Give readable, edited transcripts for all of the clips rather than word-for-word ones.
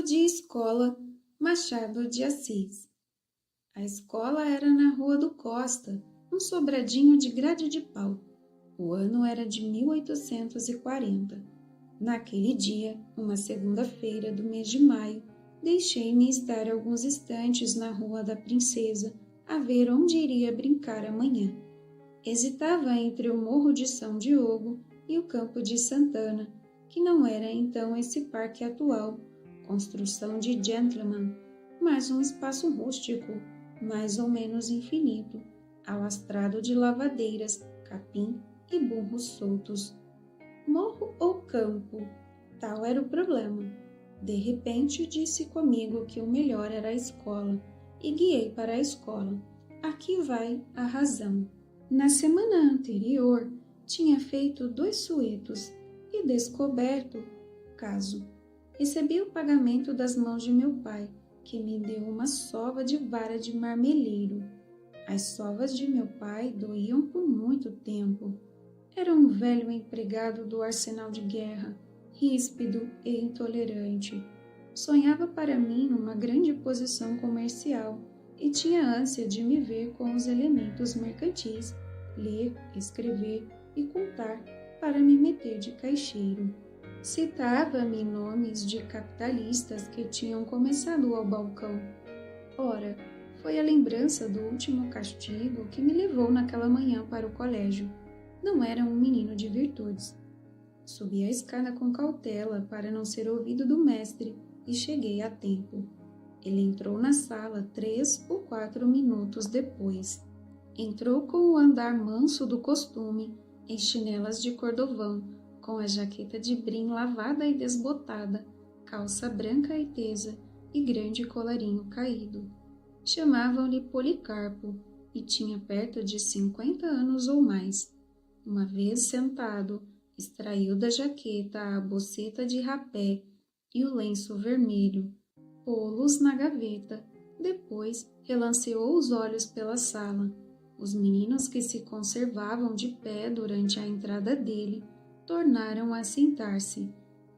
Título de escola: Machado de Assis. A escola era na Rua do Costa, um sobradinho de grade de pau. O ano era de 1840. Naquele dia, uma segunda-feira do mês de maio, deixei-me estar alguns instantes na Rua da Princesa, a ver onde iria brincar amanhã. Hesitava entre o Morro de São Diogo e o Campo de Santana, que não era então esse parque atual, construção de gentleman, mas um espaço rústico, mais ou menos infinito, alastrado de lavadeiras, capim e burros soltos. Morro ou campo? Tal era o problema. De repente disse comigo que o melhor era a escola, e guiei para a escola. Aqui vai a razão. Na semana anterior, tinha feito 2 suetos e descoberto caso. Recebi o pagamento das mãos de meu pai, que me deu uma sova de vara de marmeleiro. As sovas de meu pai doíam por muito tempo. Era um velho empregado do arsenal de guerra, ríspido e intolerante. Sonhava para mim uma grande posição comercial e tinha ânsia de me ver com os elementos mercantis, ler, escrever e contar para me meter de caixeiro. Citava-me nomes de capitalistas que tinham começado ao balcão. Ora, foi a lembrança do último castigo que me levou naquela manhã para o colégio. Não era um menino de virtudes. Subi a escada com cautela para não ser ouvido do mestre e cheguei a tempo. Ele entrou na sala 3 ou 4 minutos depois. Entrou com o andar manso do costume, em chinelas de cordovão, com a jaqueta de brim lavada e desbotada, calça branca e tesa e grande colarinho caído. Chamavam-lhe Policarpo e tinha perto de 50 anos ou mais. Uma vez sentado, extraiu da jaqueta a boceta de rapé e o lenço vermelho, pô-los na gaveta, depois relanceou os olhos pela sala. Os meninos que se conservavam de pé durante a entrada dele tornaram a sentar-se.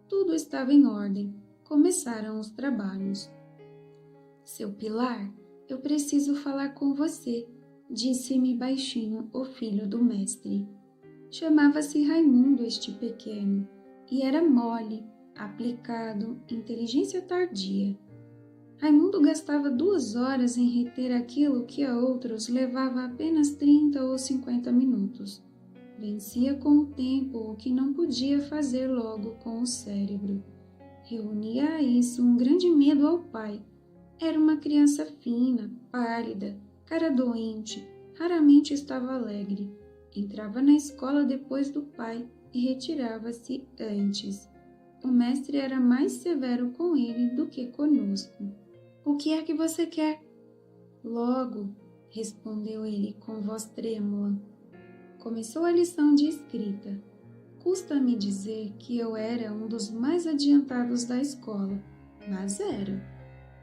Tudo estava em ordem. Começaram os trabalhos. Seu Pilar, eu preciso falar com você, disse-me baixinho o filho do mestre. Chamava-se Raimundo este pequeno, e era mole, aplicado, inteligência tardia. Raimundo gastava 2 horas em reter aquilo que a outros levava apenas 30 ou 50 minutos. Vencia com o tempo o que não podia fazer logo com o cérebro. Reunia a isso um grande medo ao pai. Era uma criança fina, pálida, cara doente, raramente estava alegre. Entrava na escola depois do pai e retirava-se antes. O mestre era mais severo com ele do que conosco. O que é que você quer? Logo, respondeu ele com voz trêmula. Começou a lição de escrita. Custa-me dizer que eu era um dos mais adiantados da escola, mas era.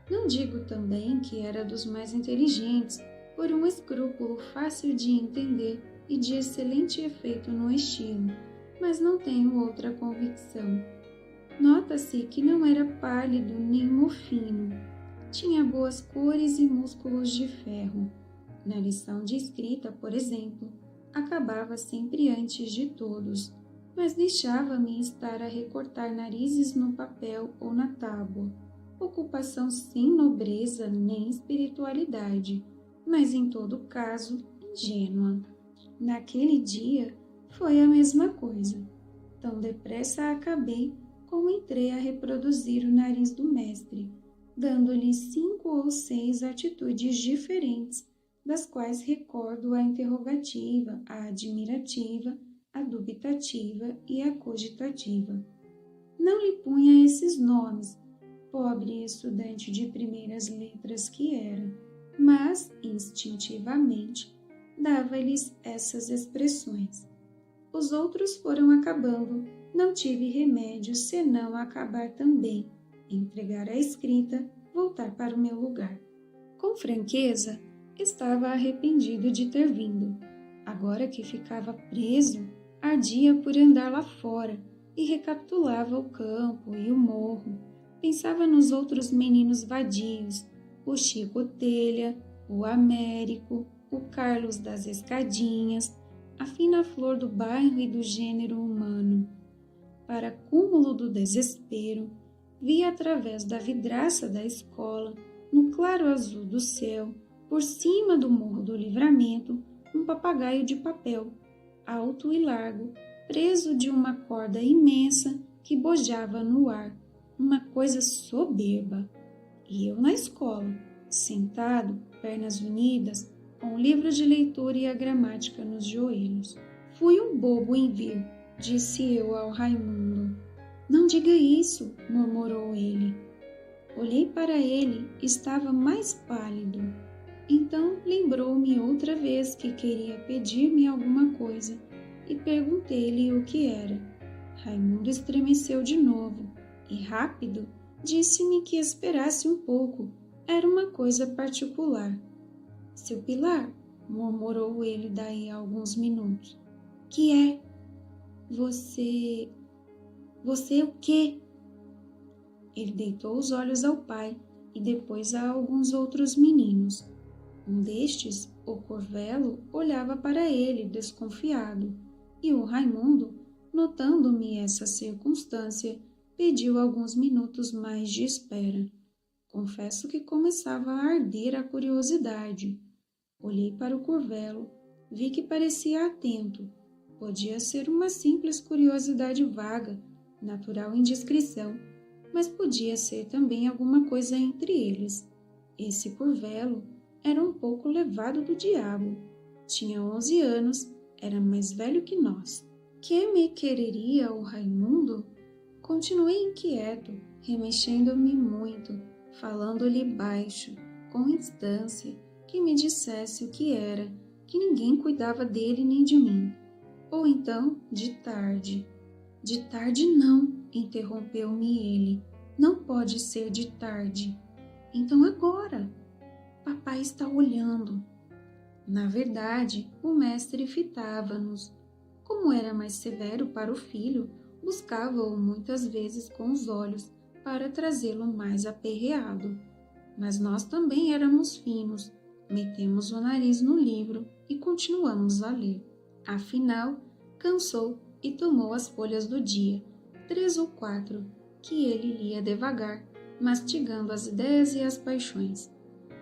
Não digo também que era dos mais inteligentes, por um escrúpulo fácil de entender e de excelente efeito no estilo, mas não tenho outra convicção. Nota-se que não era pálido nem mofino. Tinha boas cores e músculos de ferro. Na lição de escrita, por exemplo, acabava sempre antes de todos, mas deixava-me estar a recortar narizes no papel ou na tábua. Ocupação sem nobreza nem espiritualidade, mas em todo caso ingênua. Naquele dia foi a mesma coisa. Tão depressa acabei como entrei a reproduzir o nariz do mestre, dando-lhe 5 ou 6 atitudes diferentes, das quais recordo a interrogativa, a admirativa, a dubitativa e a cogitativa. Não lhe punha esses nomes, pobre estudante de primeiras letras que era, mas, instintivamente, dava-lhes essas expressões. Os outros foram acabando, não tive remédio senão acabar também, entregar a escrita, voltar para o meu lugar. Com franqueza, estava arrependido de ter vindo. Agora que ficava preso, ardia por andar lá fora e recapitulava o campo e o morro. Pensava nos outros meninos vadios, o Chico Telha, o Américo, o Carlos das Escadinhas, a fina flor do bairro e do gênero humano. Para cúmulo do desespero, via através da vidraça da escola, no claro azul do céu, por cima do Morro do Livramento, um papagaio de papel, alto e largo, preso de uma corda imensa que bojava no ar, uma coisa soberba. E eu na escola, sentado, pernas unidas, com o livro de leitura e a gramática nos joelhos. Fui um bobo em vir, disse eu ao Raimundo. Não diga isso, murmurou ele. Olhei para ele, estava mais pálido. Então lembrou-me outra vez que queria pedir-me alguma coisa e perguntei-lhe o que era. Raimundo estremeceu de novo e, rápido, disse-me que esperasse um pouco. Era uma coisa particular. Seu Pilar, murmurou ele daí a alguns minutos. Que é? Você o quê? Ele deitou os olhos ao pai e depois a alguns outros meninos. Um destes, o Corvelo, olhava para ele, desconfiado, e o Raimundo, notando-me essa circunstância, pediu alguns minutos mais de espera. Confesso que começava a arder a curiosidade. Olhei para o Corvelo, vi que parecia atento. Podia ser uma simples curiosidade vaga, natural indiscrição, mas podia ser também alguma coisa entre eles. Esse Corvelo era um pouco levado do diabo. Tinha 11 anos, era mais velho que nós. Que me quereria o Raimundo? Continuei inquieto, remexendo-me muito, falando-lhe baixo, com instância, que me dissesse o que era, que ninguém cuidava dele nem de mim. Ou então, de tarde. De tarde não, interrompeu-me ele. Não pode ser de tarde. Então agora. Papai está olhando. Na verdade, o mestre fitava-nos. Como era mais severo para o filho, buscava-o muitas vezes com os olhos para trazê-lo mais aperreado. Mas nós também éramos finos, metemos o nariz no livro e continuamos a ler. Afinal, cansou e tomou as folhas do dia, 3 ou 4, que ele lia devagar, mastigando as ideias e as paixões.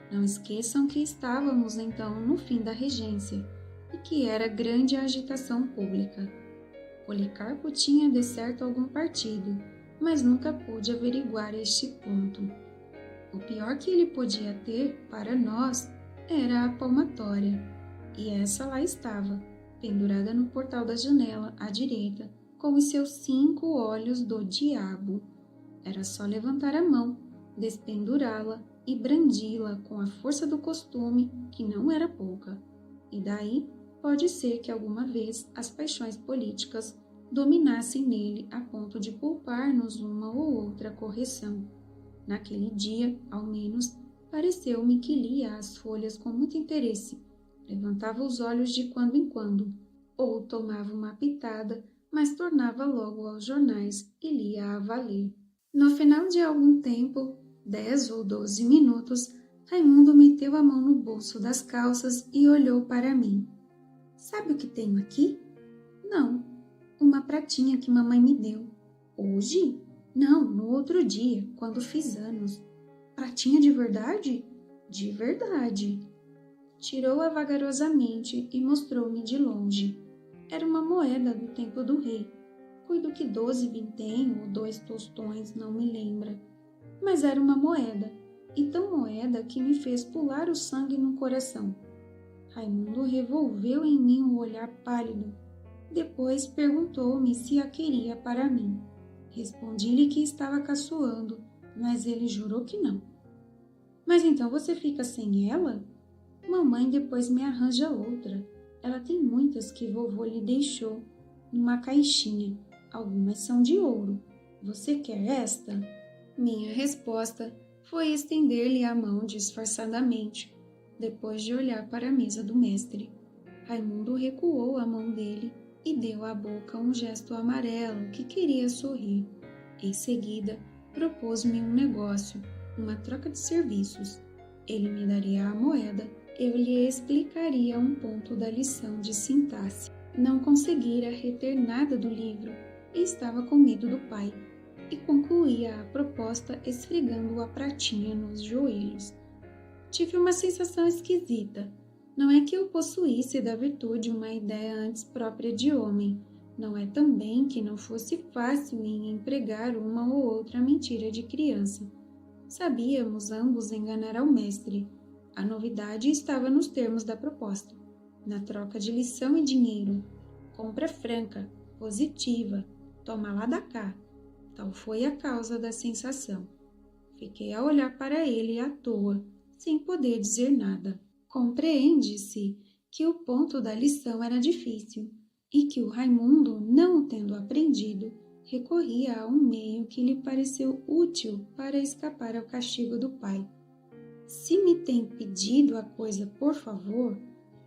Não esqueçam que estávamos então no fim da regência e que era grande a agitação pública. Policarpo tinha de certo algum partido, mas nunca pude averiguar este ponto. O pior que ele podia ter, para nós, era a palmatória, e essa lá estava, pendurada no portal da janela à direita, com os seus 5 olhos do diabo. Era só levantar a mão, despendurá-la e brandi-la com a força do costume, que não era pouca. E daí pode ser que alguma vez as paixões políticas dominassem nele a ponto de poupar-nos uma ou outra correção. Naquele dia, ao menos, pareceu-me que lia as folhas com muito interesse. Levantava os olhos de quando em quando, ou tomava uma pitada, mas tornava logo aos jornais e lia a valer. No final de algum tempo, 10 ou 12 minutos, Raimundo meteu a mão no bolso das calças e olhou para mim. Sabe o que tenho aqui? Não, uma pratinha que mamãe me deu. Hoje? Não, no outro dia, quando fiz anos. Pratinha de verdade? De verdade. Tirou-a vagarosamente e mostrou-me de longe. Era uma moeda do tempo do rei. Cuido que 12 vintém ou 2 tostões, não me lembra. Mas era uma moeda, e tão moeda que me fez pular o sangue no coração. Raimundo revolveu em mim um olhar pálido. Depois perguntou-me se a queria para mim. Respondi-lhe que estava caçoando, mas ele jurou que não. Mas então você fica sem ela? Mamãe depois me arranja outra. Ela tem muitas que vovô lhe deixou, numa caixinha. Algumas são de ouro. Você quer esta? Minha resposta foi estender-lhe a mão disfarçadamente, depois de olhar para a mesa do mestre. Raimundo recuou a mão dele e deu à boca um gesto amarelo que queria sorrir. Em seguida, propôs-me um negócio, uma troca de serviços. Ele me daria a moeda, eu lhe explicaria um ponto da lição de sintaxe. Não conseguira reter nada do livro e estava com medo do pai, e concluía a proposta esfregando a pratinha nos joelhos. Tive uma sensação esquisita. Não é que eu possuísse da virtude uma ideia antes própria de homem, não é também que não fosse fácil em empregar uma ou outra mentira de criança. Sabíamos ambos enganar ao mestre. A novidade estava nos termos da proposta, na troca de lição e dinheiro. Compra franca, positiva, toma lá da cá. Tal foi a causa da sensação. Fiquei a olhar para ele à toa, sem poder dizer nada. Compreende-se que o ponto da lição era difícil e que o Raimundo, não o tendo aprendido, recorria a um meio que lhe pareceu útil para escapar ao castigo do pai. Se me tem pedido a coisa por favor,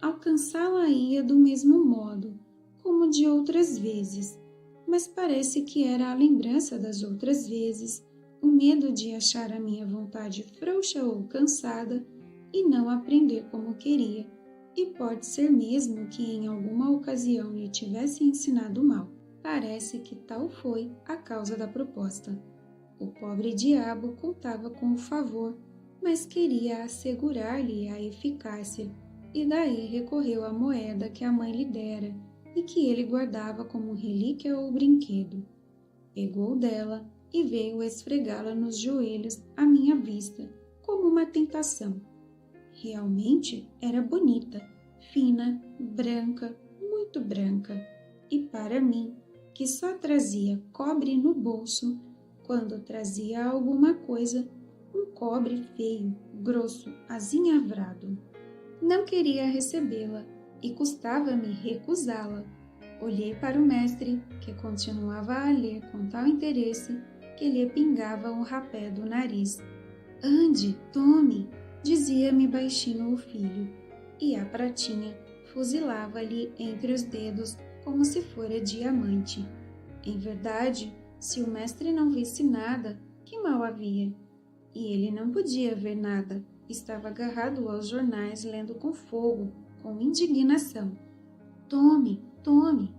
alcançá-la ia do mesmo modo, como de outras vezes, mas parece que era a lembrança das outras vezes, o medo de achar a minha vontade frouxa ou cansada e não aprender como queria, e pode ser mesmo que em alguma ocasião lhe tivesse ensinado mal. Parece que tal foi a causa da proposta. O pobre diabo contava com o favor, mas queria assegurar-lhe a eficácia, e daí recorreu à moeda que a mãe lhe dera e que ele guardava como relíquia ou brinquedo. Pegou dela e veio esfregá-la nos joelhos à minha vista, como uma tentação. Realmente era bonita, fina, branca, muito branca, e para mim, que só trazia cobre no bolso, quando trazia alguma coisa, um cobre feio, grosso, azinhavrado. Não queria recebê-la e custava-me recusá-la. Olhei para o mestre, que continuava a ler com tal interesse que lhe pingava o rapé do nariz. Ande, tome, dizia-me baixinho o filho, e a pratinha fuzilava-lhe entre os dedos como se fora diamante. Em verdade, se o mestre não visse nada, que mal havia? E ele não podia ver nada, estava agarrado aos jornais lendo com fogo, com indignação. Tome, tome!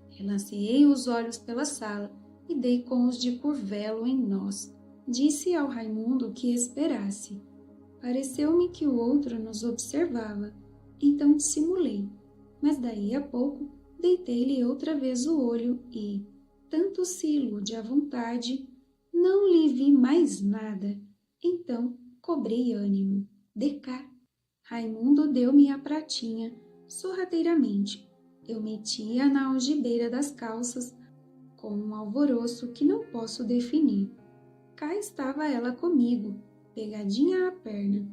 Relanceei os olhos pela sala e dei com os de curvelo em nós. Disse ao Raimundo que esperasse. Pareceu-me que o outro nos observava, então dissimulei, mas daí a pouco deitei-lhe outra vez o olho e, tanto se ilude à vontade, não lhe vi mais nada. Então cobrei ânimo. De cá. Raimundo deu-me a pratinha, sorrateiramente. Eu meti-a na algibeira das calças, com um alvoroço que não posso definir. Cá estava ela comigo, pegadinha à perna.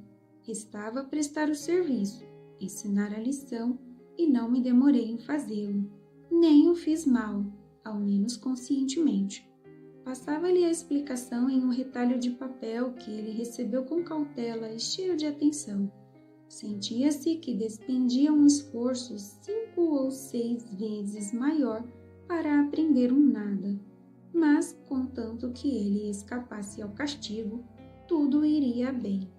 Estava a prestar o serviço, ensinar a lição, e não me demorei em fazê-lo. Nem o fiz mal, ao menos conscientemente. Passava-lhe a explicação em um retalho de papel que ele recebeu com cautela e cheio de atenção. Sentia-se que despendia um esforço 5 ou 6 vezes maior para aprender um nada, mas, contanto que ele escapasse ao castigo, tudo iria bem.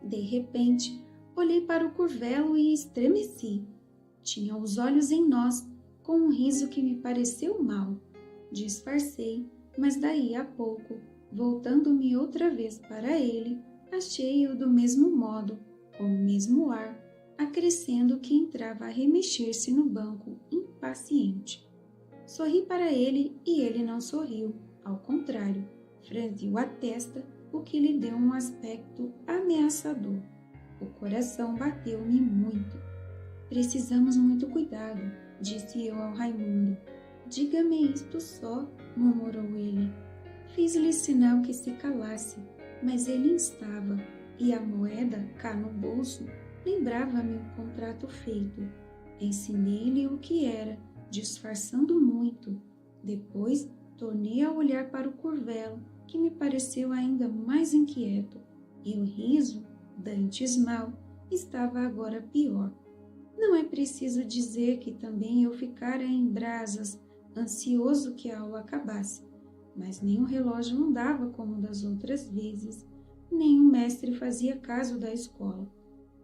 De repente, olhei para o curvelo e estremeci. Tinha os olhos em nós, com um riso que me pareceu mal. Disfarcei, mas daí a pouco, voltando-me outra vez para ele, achei-o do mesmo modo, com o mesmo ar, acrescendo que entrava a remexer-se no banco, impaciente. Sorri para ele e ele não sorriu, ao contrário, franziu a testa, o que lhe deu um aspecto ameaçador. O coração bateu-me muito. Precisamos muito cuidado, disse eu ao Raimundo. Diga-me isto só, murmurou ele. Fiz-lhe sinal que se calasse, mas ele instava, e a moeda, cá no bolso, lembrava-me o contrato feito. Ensinei-lhe o que era, disfarçando muito. Depois, tornei a olhar para o curvelo, que me pareceu ainda mais inquieto, e o riso, dantes mal, estava agora pior. Não é preciso dizer que também eu ficara em brasas, ansioso que a aula acabasse. mas nem o relógio andava como das outras vezes, nem o mestre fazia caso da escola.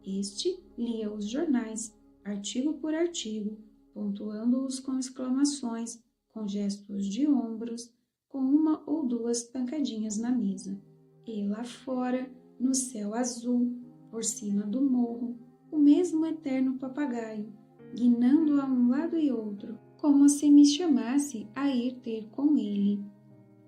Este lia os jornais, artigo por artigo, pontuando-os com exclamações, com gestos de ombros, com uma ou duas pancadinhas na mesa. E lá fora, no céu azul, por cima do morro, o mesmo eterno papagaio, guinando a um lado e outro, como se me chamasse a ir ter com ele.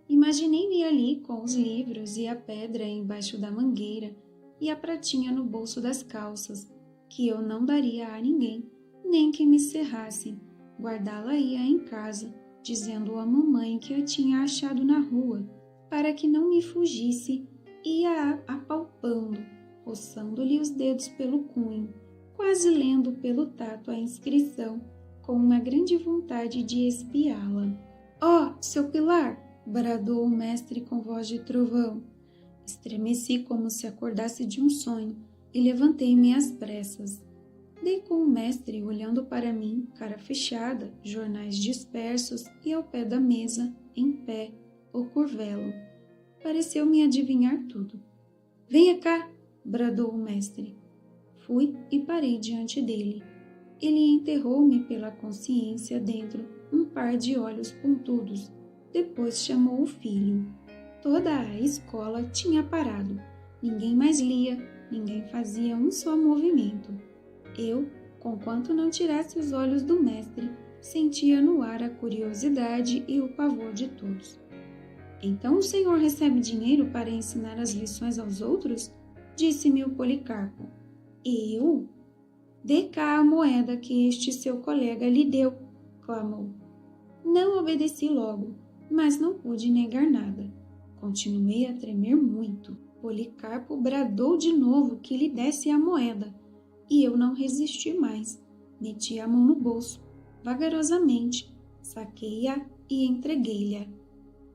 Imaginei-me ali com os livros e a pedra embaixo da mangueira e a pratinha no bolso das calças, que eu não daria a ninguém, nem que me cerrasse. Guardá-la-ia em casa, dizendo à mamãe que a tinha achado na rua, para que não me fugisse, ia apalpando, roçando-lhe os dedos pelo cunho, quase lendo pelo tato a inscrição, com uma grande vontade de espiá-la. « Ó, seu Pilar! » bradou o mestre com voz de trovão. Estremeci como se acordasse de um sonho e levantei-me às pressas. Dei com o mestre olhando para mim, cara fechada, jornais dispersos e ao pé da mesa, em pé, o curvelo. Pareceu-me adivinhar tudo. « Venha cá! » bradou o mestre. Fui e parei diante dele. Ele enterrou-me pela consciência dentro um par de olhos pontudos. Depois chamou o filho. Toda a escola tinha parado. Ninguém mais lia, ninguém fazia um só movimento. Eu, conquanto não tirasse os olhos do mestre, sentia no ar a curiosidade e o pavor de todos. « Então o senhor recebe dinheiro para ensinar as lições aos outros? » disse-me o Policarpo. « Eu? Dê cá a moeda que este seu colega lhe deu, clamou. Não obedeci logo, mas não pude negar nada. Continuei a tremer muito. Policarpo bradou de novo que lhe desse a moeda, e eu não resisti mais. Meti a mão no bolso, vagarosamente, saquei-a e entreguei-lhe.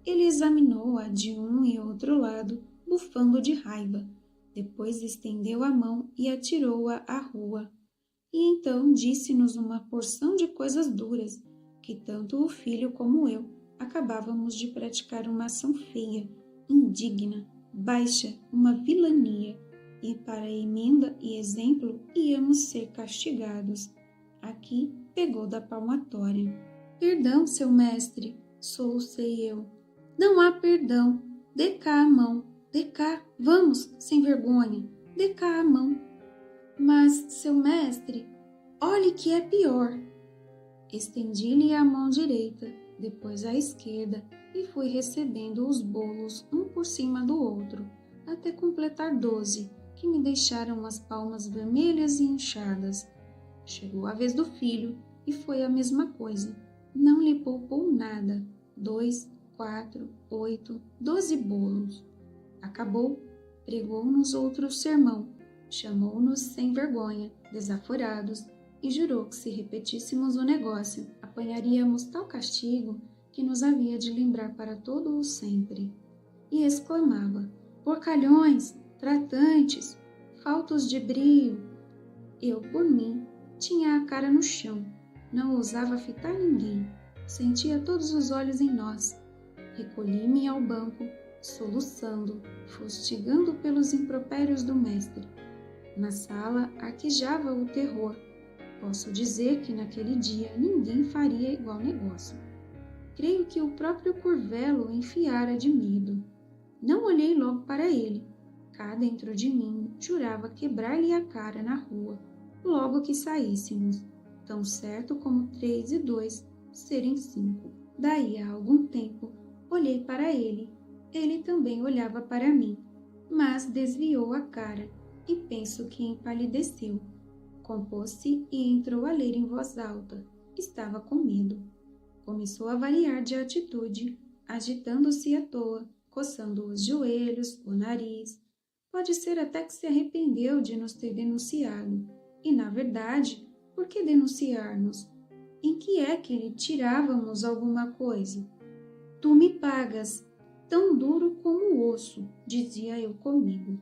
Ele examinou-a de um e outro lado, bufando de raiva. Depois estendeu a mão e atirou-a à rua. E então disse-nos uma porção de coisas duras, que tanto o filho como eu acabávamos de praticar uma ação feia, indigna, baixa, uma vilania, e para emenda e exemplo íamos ser castigados. Aqui pegou da palmatória. Perdão, seu mestre, solucei eu. Não há perdão. Dê cá a mão. Dê cá. Vamos, sem vergonha. Dê cá a mão. Mas, seu mestre, olhe que é pior. Estendi-lhe a mão direita, depois a esquerda, e fui recebendo os bolos um por cima do outro, até completar 12, que me deixaram as palmas vermelhas e inchadas. Chegou a vez do filho, e foi a mesma coisa. Não lhe poupou nada. 2, 4, 8, 12 bolos. Acabou, pregou-nos outro sermão, chamou-nos sem vergonha, desaforados, e jurou que se repetíssemos o negócio, apanharíamos tal castigo que nos havia de lembrar para todo o sempre. E exclamava, porcalhões, tratantes, faltos de brio. Eu, por mim, tinha a cara no chão, não ousava fitar ninguém, sentia todos os olhos em nós. Recolhi-me ao banco, soluçando, fustigando pelos impropérios do mestre. Na sala arquejava o terror. Posso dizer que naquele dia ninguém faria igual negócio. Creio que o próprio Curvelo enfiara de medo. Não olhei logo para ele. Cá dentro de mim jurava quebrar-lhe a cara na rua, logo que saíssemos, tão certo como 3 e 2 serem 5. Daí a algum tempo olhei para ele. Ele também olhava para mim, mas desviou a cara e penso que empalideceu. Compôs-se e entrou a ler em voz alta. Estava com medo. Começou a variar de atitude, agitando-se à toa, coçando os joelhos, o nariz. Pode ser até que se arrependeu de nos ter denunciado. E, na verdade, por que denunciar-nos? Em que é que lhe tirávamos alguma coisa? Tu me pagas, tão duro como o osso, dizia eu comigo.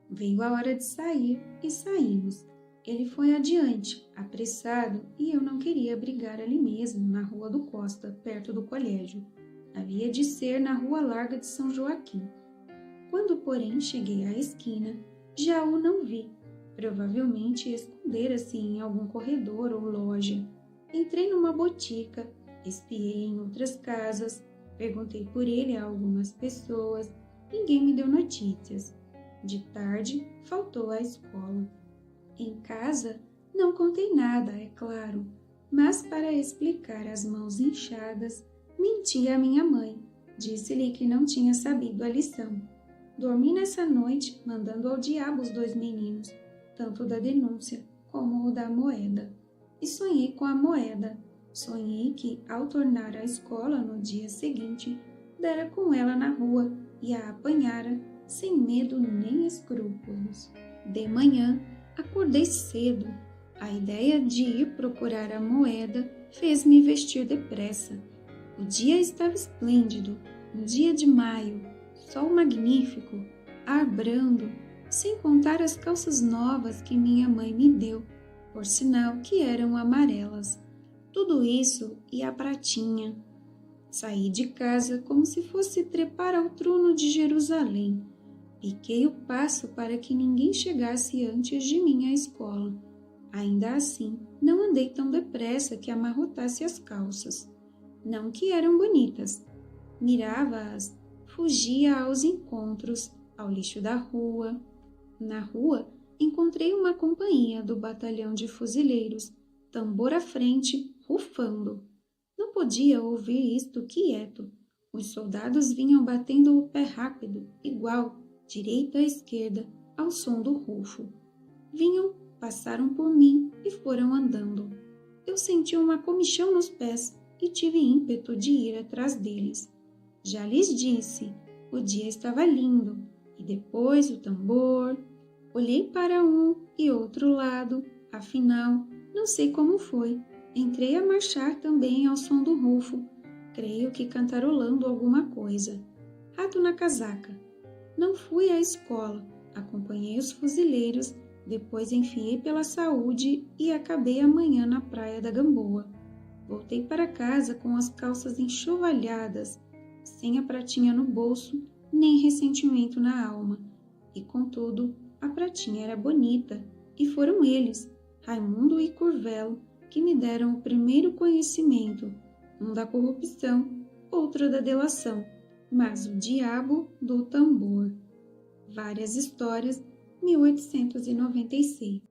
Veio a hora de sair e saímos. Ele foi adiante, apressado, e eu não queria brigar ali mesmo, na rua do Costa, perto do colégio. Havia de ser na Rua Larga de São Joaquim. Quando, porém, cheguei à esquina, já o não vi. Provavelmente escondera-se em algum corredor ou loja. Entrei numa botica, espiei em outras casas, perguntei por ele a algumas pessoas. Ninguém me deu notícias. De tarde, faltou à escola. Em casa, não contei nada, é claro, mas para explicar as mãos inchadas, menti à minha mãe. Disse-lhe que não tinha sabido a lição. Dormi nessa noite, mandando ao diabo os 2 meninos, tanto da denúncia como o da moeda. E sonhei com a moeda. Sonhei que, ao tornar à escola no dia seguinte, dera com ela na rua e a apanhara, sem medo nem escrúpulos. De manhã, acordei cedo. A ideia de ir procurar a moeda fez-me vestir depressa. O dia estava esplêndido, um dia de maio, sol magnífico, ar brando, sem contar as calças novas que minha mãe me deu, por sinal que eram amarelas. Tudo isso e a pratinha. Saí de casa como se fosse trepar ao trono de Jerusalém. Piquei o passo para que ninguém chegasse antes de mim à escola. Ainda assim, não andei tão depressa que amarrotasse as calças. Não que eram bonitas. Mirava-as, fugia aos encontros, ao lixo da rua. Na rua, encontrei uma companhia do batalhão de fuzileiros, tambor à frente, rufando. Não podia ouvir isto quieto. Os soldados vinham batendo o pé rápido, igual, direita à esquerda, ao som do rufo. Vinham, passaram por mim e foram andando. Eu senti uma comichão nos pés e tive ímpeto de ir atrás deles. Já lhes disse, o dia estava lindo, e depois o tambor. Olhei para um e outro lado, afinal, não sei como foi. Entrei a marchar também ao som do rufo, creio que cantarolando alguma coisa. Rato na casaca. Não fui à escola, acompanhei os fuzileiros, depois enfiei pela saúde e acabei amanhã na praia da Gamboa. Voltei para casa com as calças enxovalhadas, sem a pratinha no bolso, nem ressentimento na alma. E contudo, a pratinha era bonita, e foram eles, Raimundo e Curvelo, que me deram o primeiro conhecimento, um da corrupção, outro da delação, mas o diabo do tambor. Várias histórias, 1896.